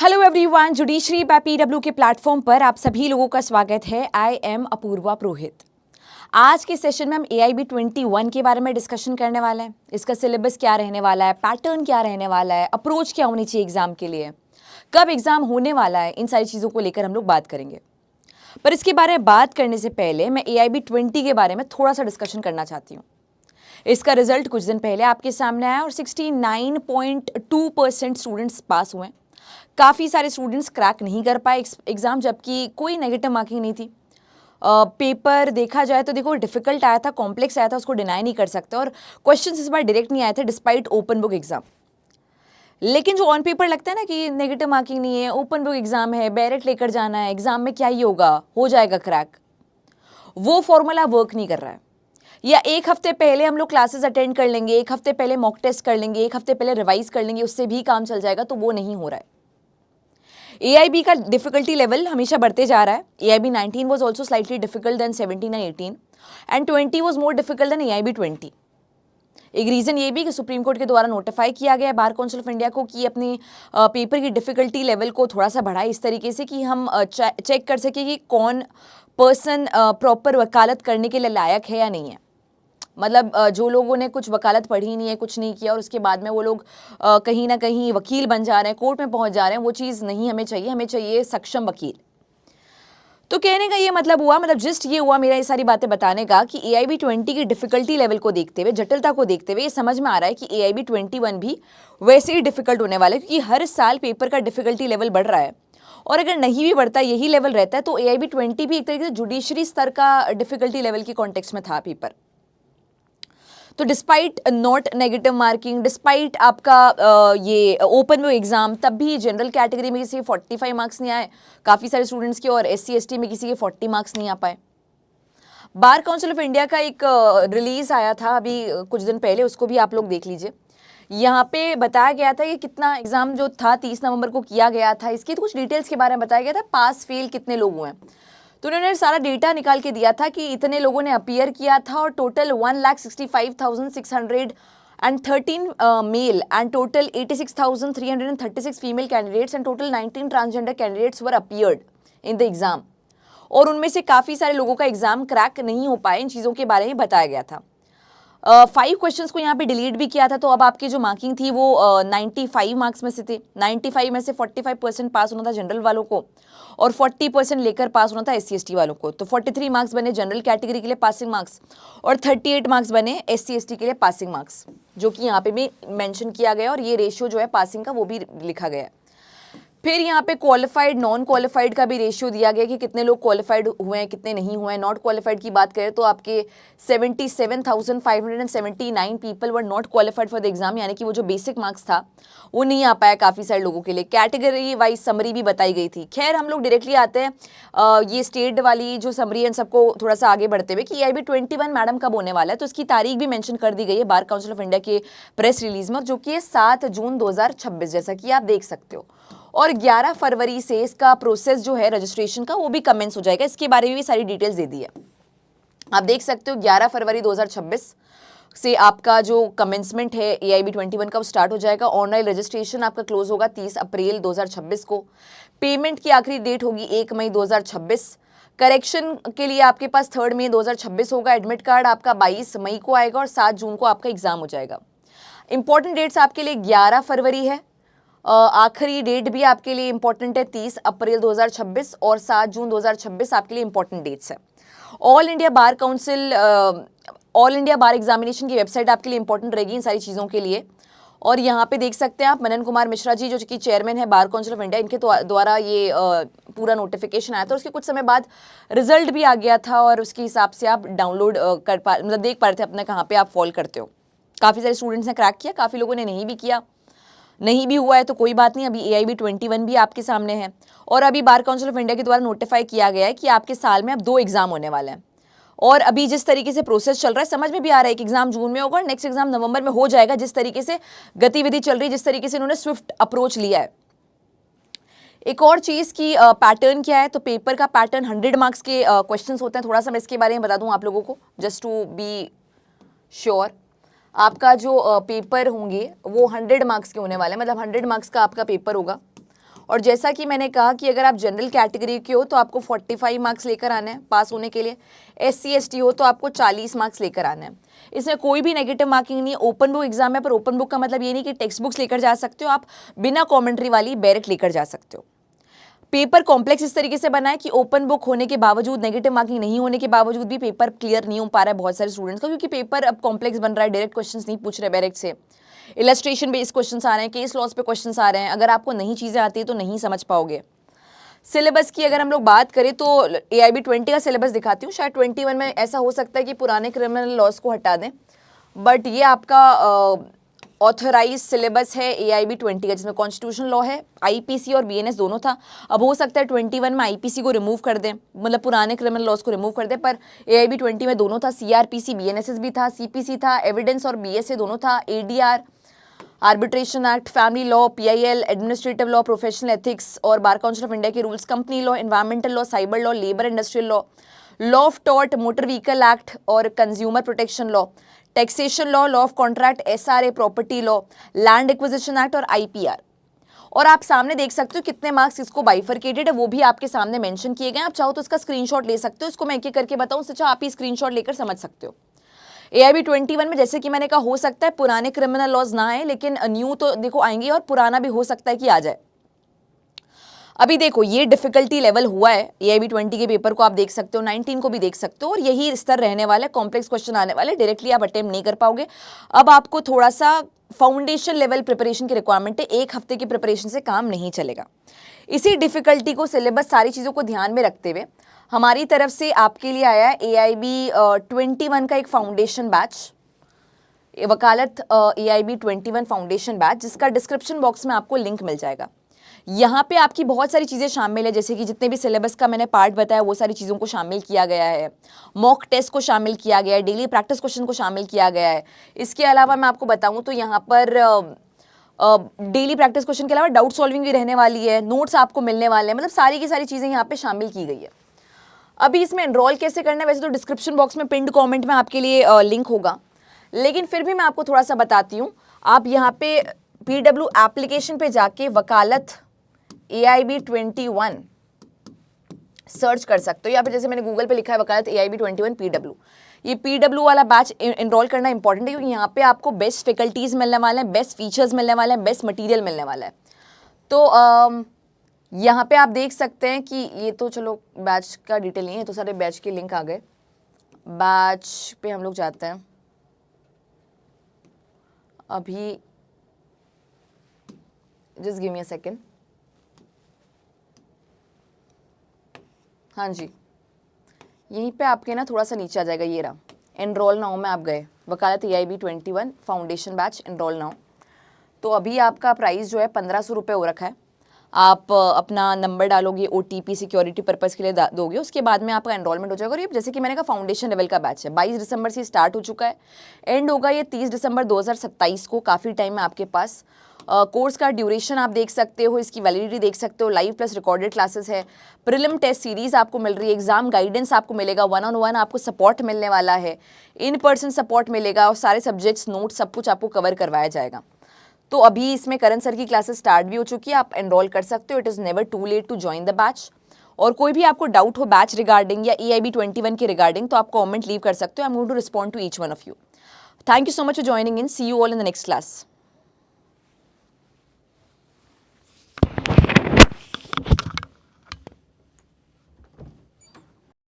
Hello everyone, judiciary by PW के platform पर आप सभी लोगों का स्वागत है। I am Apoorva Purohit. आज के सेशन में हम AIB 21 के बारे में डिस्कशन करने वाले हैं। इसका सिलेबस क्या रहने वाला है, पैटर्न क्या रहने वाला है, अप्रोच क्या होनी चाहिए एग्जाम के लिए, कब एग्जाम होने वाला है, इन सारी चीज़ों को लेकर हम लोग बात करेंगे। पर इसके बारे में बात करने से पहले मैं AIB 20 के बारे में थोड़ा सा डिस्कशन करना चाहती हूँ। इसका रिजल्ट कुछ दिन पहले आपके सामने आया और 69.2% स्टूडेंट्स पास हुए। काफ़ी सारे स्टूडेंट्स क्रैक नहीं कर पाए एग्ज़ाम, जबकि कोई नेगेटिव मार्किंग नहीं थी। पेपर देखा जाए तो देखो डिफ़िकल्ट आया था, कॉम्प्लेक्स आया था, उसको डिनाई नहीं कर सकते। और क्वेश्चंस इस बार डायरेक्ट नहीं आए थे डिस्पाइट ओपन बुक एग्ज़ाम। लेकिन जो ऑन पेपर लगता है ना कि नेगेटिव मार्किंग नहीं है, ओपन बुक एग्ज़ाम है, बैरेट लेकर जाना है, एग्ज़ाम में क्या ही होगा, हो जाएगा क्रैक, वो फॉर्मूला वर्क नहीं कर रहा है। या एक हफ्ते पहले हम लोग क्लासेस अटेंड कर लेंगे, एक हफ्ते पहले मॉक टेस्ट कर लेंगे, एक हफ्ते पहले रिवाइज कर लेंगे, उससे भी काम चल जाएगा, तो वो नहीं हो रहा है। AIB का डिफिकल्टी लेवल हमेशा बढ़ते जा रहा है। AIB 19 was also slightly difficult than 17 and 18 and 20 was more difficult than AIB 20। एक रीज़न ये भी कि सुप्रीम कोर्ट के द्वारा नोटिफाई किया गया है बार काउंसिल ऑफ इंडिया को कि अपनी पेपर की डिफ़िकल्टी लेवल को थोड़ा सा बढ़ाए, इस तरीके से कि हम चेक कर सकें कि कौन पर्सन प्रॉपर वकालत करने के लिए लायक है या नहीं है। मतलब जो लोगों ने कुछ वकालत पढ़ी नहीं है, कुछ नहीं किया और उसके बाद में वो लोग कहीं ना कहीं वकील बन जा रहे हैं, कोर्ट में पहुंच जा रहे हैं, वो चीज़ नहीं हमें चाहिए। हमें चाहिए सक्षम वकील। तो कहने का ये मतलब हुआ, मतलब जस्ट ये हुआ मेरा ये सारी बातें बताने का कि AIB 20 की डिफ़िकल्टी लेवल को देखते हुए, जटिलता को देखते हुए ये समझ में आ रहा है कि AIB 21 भी वैसे ही डिफ़िकल्ट होने वाला है, क्योंकि हर साल पेपर का डिफ़िकल्टी लेवल बढ़ रहा है। और अगर नहीं भी बढ़ता, यही लेवल रहता है, तो AIB 20 भी एक तरीके से जुडिशरी स्तर का डिफ़िकल्टी लेवल के कॉन्टेक्स्ट में था पेपर। तो despite not negative marking, despite आपका ये ओपन वो एग्ज़ाम, तब भी जनरल कैटेगरी में किसी के 45 मार्क्स नहीं आए काफ़ी सारे स्टूडेंट्स के, और SC ST में किसी के 40 मार्क्स नहीं आ पाए। बार काउंसिल ऑफ इंडिया का एक रिलीज़ आया था अभी कुछ दिन पहले, उसको भी आप लोग देख लीजिए। यहाँ पे बताया गया था कि कितना एग्ज़ाम जो था 30 नवंबर को किया गया था, इसकी तो कुछ डिटेल्स के बारे में बताया गया था, पास फेल कितने लोग हुए हैं। तो उन्होंने सारा डेटा निकाल के दिया था कि इतने लोगों ने अपीयर किया था और total 1,65,613 male and total 86,336 female candidates and total 19 transgender candidates were appeared in the exam. और उनमें से काफ़ी सारे लोगों का एग्जाम क्रैक नहीं हो पाए। इन चीज़ों के बारे में बताया गया था। 5 क्वेश्चंस को यहाँ पे डिलीट भी किया था, तो अब आपकी जो मार्किंग थी वो 95 मार्क्स में से थी। 95 में से 45% पास होना था जनरल वालों को और 40% लेकर पास होना था SC ST वालों को। तो 43 मार्क्स बने जनरल कैटेगरी के लिए पासिंग मार्क्स और 38 मार्क्स बने SC ST के लिए पासिंग मार्क्स, जो कि यहाँ पे भी मेंशन किया गया और ये रेशियो जो है पासिंग का वो भी लिखा गया है। फिर यहाँ पे क्वालिफाइड नॉन क्वालिफाइड का भी रेशियो दिया गया कि कितने लोग क्वालिफाइड हुए हैं, कितने नहीं हुए हैं। नॉट क्वालिफाइड की बात करें तो आपके 77,579 people were not qualified for the exam, यानी कि वो जो बेसिक मार्क्स था वो नहीं आ पाया काफ़ी सारे लोगों के लिए। कैटेगरी वाइज समरी भी बताई गई थी। खैर हम लोग डायरेक्टली आते हैं ये स्टेट वाली जो समरी है, सबको थोड़ा सा आगे बढ़ते हुए कि AIB 21 मैडम कब होने वाला है, तो इसकी तारीख भी मेंशन कर दी गई है बार काउंसिल ऑफ इंडिया के प्रेस रिलीज में, जो कि है 7 जून 2026, जैसा कि आप देख सकते हो। और 11 फरवरी से इसका प्रोसेस जो है रजिस्ट्रेशन का वो भी कमेंस हो जाएगा। इसके बारे में भी सारी डिटेल्स दे दी है, आप देख सकते हो। 11 फरवरी 2026 से आपका जो कमेंसमेंट है AIB 21 का वो स्टार्ट हो जाएगा। ऑनलाइन रजिस्ट्रेशन आपका क्लोज होगा 30 अप्रैल 2026 को। पेमेंट की आखिरी डेट होगी 1 मई 2026। करेक्शन के लिए आपके पास 3 मई 2026 होगा। एडमिट कार्ड आपका 22 मई को आएगा और 7 जून को आपका एग्जाम हो जाएगा। इंपॉर्टेंट डेट्स आपके लिए 11 फरवरी है, आखिरी डेट भी आपके लिए इंपॉर्टेंट है 30 अप्रैल 2026 और 7 जून 2026 आपके लिए इंपॉर्टेंट डेट्स है। All India bar council all India बार एग्जामिनेशन की वेबसाइट आपके लिए इंपॉर्टेंट रहेगी इन सारी चीज़ों के लिए। और यहाँ पे देख सकते हैं आप मनन कुमार मिश्रा जी जो कि चेयरमैन है बार काउंसिल ऑफ इंडिया, इनके द्वारा ये पूरा नोटिफिकेशन आया था। उसके कुछ समय बाद रिजल्ट भी आ गया था और उसके हिसाब से आप डाउनलोड कर पा मतलब देख पा रहे थे अपने कहाँ पे आप फॉल करते हो। काफ़ी सारे स्टूडेंट्स ने क्रैक किया, काफ़ी लोगों ने नहीं भी किया। नहीं भी हुआ है तो कोई बात नहीं, अभी AIB 21 भी आपके सामने है। और अभी बार काउंसिल ऑफ इंडिया के द्वारा नोटिफाई किया गया है कि आपके साल में अब 2 एग्जाम होने वाले हैं। और अभी जिस तरीके से प्रोसेस चल रहा है समझ में भी आ रहा है कि एग्जाम जून में होगा और नेक्स्ट एग्जाम नवंबर में हो जाएगा। जिस तरीके से गतिविधि चल रही है, जिस तरीके से इन्होंने स्विफ्ट अप्रोच लिया है। एक और चीज़ की पैटर्न क्या है, तो पेपर का पैटर्न 100 मार्क्स के क्वेश्चंस होते हैं। थोड़ा सा मैं इसके बारे में बता दूं आप लोगों को जस्ट टू बी श्योर। आपका जो पेपर होंगे वो 100 मार्क्स के होने वाले हैं, मतलब 100 मार्क्स का आपका पेपर होगा और जैसा कि मैंने कहा कि अगर आप जनरल कैटेगरी के हो तो आपको 45 मार्क्स लेकर आने हैं पास होने के लिए, SC ST हो तो आपको 40 मार्क्स लेकर आने हैं। इसमें कोई भी नेगेटिव मार्किंग नहीं है, ओपन बुक एग्जाम है, पर ओपन बुक का मतलब ये नहीं कि टेक्स्ट बुक्स लेकर जा सकते हो, आप बिना कॉमेंट्री वाली बैरेट लेकर जा सकते हो। पेपर कॉम्प्लेक्स इस तरीके से बना है कि ओपन बुक होने के बावजूद, नेगेटिव मार्किंग नहीं होने के बावजूद भी पेपर क्लियर नहीं हो पा रहा है बहुत सारे स्टूडेंट्स का, क्योंकि पेपर अब कॉम्प्लेक्स बन रहा है, डायरेक्ट क्वेश्चंस नहीं पूछ रहे बैरेट से, इलस्ट्रेशन बेस्ड क्वेश्चंस आ रहे हैं, केस लॉस पे क्वेश्चंस आ रहे हैं। अगर आपको नहीं चीज़ें आती है तो नहीं समझ पाओगे। सिलेबस की अगर हम लोग बात करें तो AIB 20 का सिलेबस दिखाती हूँ। शायद 21 में ऐसा हो सकता है कि पुराने क्रिमिनल लॉज को हटा दें, बट ये आपका ऑथराइज सिलेबस है AIB 20 का, जिसमें कॉन्स्टिट्यूशन लॉ है, IPC और BNS दोनों था। अब हो सकता है 21 में IPC को रिमूव कर दें, मतलब पुराने क्रिमिनल लॉज को रिमूव कर दें, पर AIB 20 में दोनों था, CRPC BNSS भी था, CPC था, एविडेंस और BSA दोनों था, ADR, arbitration act, family law, PIL, administrative law, professional ethics और बार काउंसिल ऑफ इंडिया के rules, company law, environmental law, cyber law, labour industrial law of tort, motor vehicle act और consumer protection law, taxation law, law of contract, SRA, property law, land acquisition act और IPR। और आप सामने देख सकते हो कितने मार्क्स इसको बाइफरकेटेड है, वो भी आपके सामने मेंशन किए गए हैं। आप चाहो तो इसका स्क्रीनशॉट ले सकते हो, इसको मैं एक एक करके बताऊं, उससे आप ही स्क्रीनशॉट लेकर समझ सकते हो। AIB 21 में जैसे कि मैंने कहा, हो सकता है पुराने क्रिमिनल लॉज ना आए, लेकिन न्यू तो देखो आएंगे, और पुराना भी हो सकता है कि आ जाए। अभी देखो ये डिफिकल्टी लेवल हुआ है, AIB 20 के पेपर को आप देख सकते हो, 19 को भी देख सकते हो, और यही स्तर रहने वाला है, कॉम्प्लेक्स क्वेश्चन आने वाले, डायरेक्टली आप अटेम्प्ट नहीं कर पाओगे। अब आपको थोड़ा सा फाउंडेशन लेवल प्रिपरेशन की रिक्वायरमेंट है, एक हफ्ते की प्रिपरेशन से काम नहीं चलेगा। इसी डिफिकल्टी को, सिलेबस, सारी चीज़ों को ध्यान में रखते हुए हमारी तरफ से आपके लिए आया है AIB 21 का एक फाउंडेशन बैच, वकालत AIB 21 फाउंडेशन बैच, जिसका डिस्क्रिप्शन बॉक्स में आपको लिंक मिल जाएगा। यहाँ पे आपकी बहुत सारी चीज़ें शामिल है, जैसे कि जितने भी सिलेबस का मैंने पार्ट बताया वो सारी चीज़ों को शामिल किया गया है, मॉक टेस्ट को शामिल किया गया है, डेली प्रैक्टिस क्वेश्चन को शामिल किया गया है। इसके अलावा मैं आपको बताऊँ तो यहाँ पर डेली प्रैक्टिस क्वेश्चन के अलावा डाउट सॉल्विंग भी रहने वाली है, नोट्स आपको मिलने वाले हैं, मतलब सारी की सारी चीज़ें यहाँ पे शामिल की गई है। अभी इसमें एनरोल कैसे करना है, वैसे तो डिस्क्रिप्शन बॉक्स में पिंड कमेंट में आपके लिए लिंक होगा, लेकिन फिर भी मैं आपको थोड़ा सा बताती हूँ। आप यहाँ पे PW एप्लीकेशन पे जाके वकालत AIB 21 सर्च कर सकते हो। यहाँ पे जैसे मैंने गूगल पे लिखा है वकालत AIB 21 PW, ये PW वाला बैच एनरोल करना इंपॉर्टेंट है, क्योंकि यहाँ पे आपको बेस्ट फैकल्टीज मिलने वाले हैं, बेस्ट फीचर्स मिलने वाले हैं, बेस्ट मटेरियल मिलने वाला है। तो यहाँ पे आप देख सकते हैं कि ये तो चलो बैच का डिटेल नहीं है, तो सारे बैच के लिंक आ गए। बैच पे हम लोग जाते हैं अभी, just give me a second. हाँ जी, यहीं पे आपके ना थोड़ा सा नीचे आ जाएगा, ये रहा, एनरोल नाउ में आप गए, वकालत AIB 21 foundation batch, enrol now. तो अभी आपका प्राइस जो है 1500 रुपये हो रखा है। आप अपना नंबर डालोगे, OTP सिक्योरिटी पर्पज़ के लिए दोगे, उसके बाद में आपका एनरोलमेंट हो जाएगा। और ये जैसे कि मैंने कहा फाउंडेशन लेवल का बैच है, 22 दिसंबर से स्टार्ट हो चुका है, एंड होगा ये 30 दिसंबर 2027 को। काफ़ी टाइम है आपके पास। कोर्स का ड्यूरेशन आप देख सकते हो, इसकी वैलिडिटी देख सकते हो, लाइव प्लस रिकॉर्डेड क्लासेस है, प्रीलिम टेस्ट सीरीज आपको मिल रही है, एग्जाम गाइडेंस आपको मिलेगा, 1-on-1 आपको सपोर्ट मिलने वाला है, इन पर्सन सपोर्ट मिलेगा, और सारे सब्जेक्ट्स, नोट्स, सब कुछ आपको कवर करवाया जाएगा। तो अभी इसमें करण सर की क्लासेस स्टार्ट भी हो चुकी है, आप एनरोल कर सकते हो। It is never too late to join the batch. और कोई भी आपको डाउट हो बैच रिगार्डिंग या AIB 21 के रिगार्डिंग, तो आप कमेंट लीव कर सकते हो। I am going to respond to each one of you. Thank you so much for joining in, see you all in the next class.